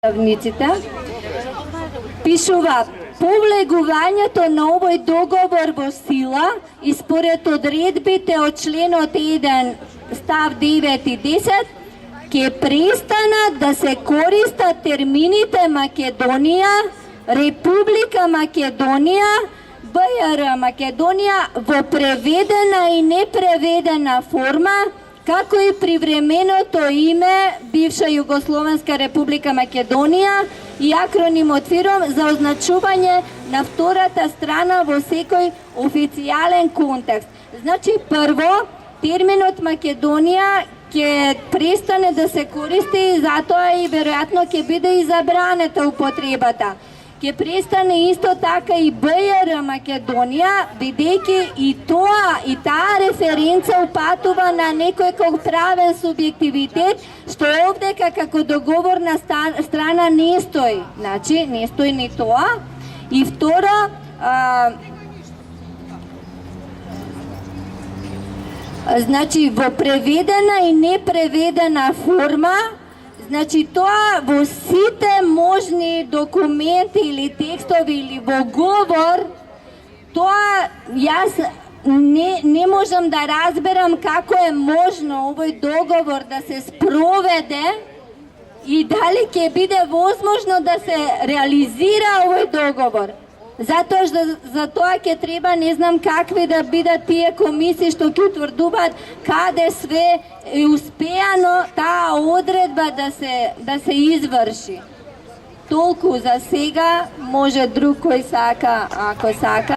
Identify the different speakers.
Speaker 1: Представниците пишува повлегувањето на овој договор во сила и според одредбите од членот 1 став 9 и 10 ќе престанат да се користат термините Македонија, Република Македонија, БР Македонија во преведена и непреведена форма, како и привременото име бивша Југословенска Република Македонија и акронимот ФИРОМ за означување на втората страна во секој официјален контекст. Значи, прво, терминот Македонија ќе престане да се користи, затоа и веројатно ќе биде и забранета употребата. Ќе престане исто така и БР Македонија, бидејќи и таа референца упатува на некој правен субјективитет, што овдека како договорна страна не стои. Значи, не стои ни тоа. И второ, значи, во преведена и непреведена форма, значи, тоа во сите можни документи или текстови или во говор, тоа јас не можам да разберам како е можно овој договор да се спроведе и дали ќе биде возможно да се реализира овој договор. Затоа што за тоа ќе треба не знам какви да бидат тие комисии што ќе утврдуваат каде све е успеано таа одредба да се изврши. Толку за сега, може друг кој сака, ако сака.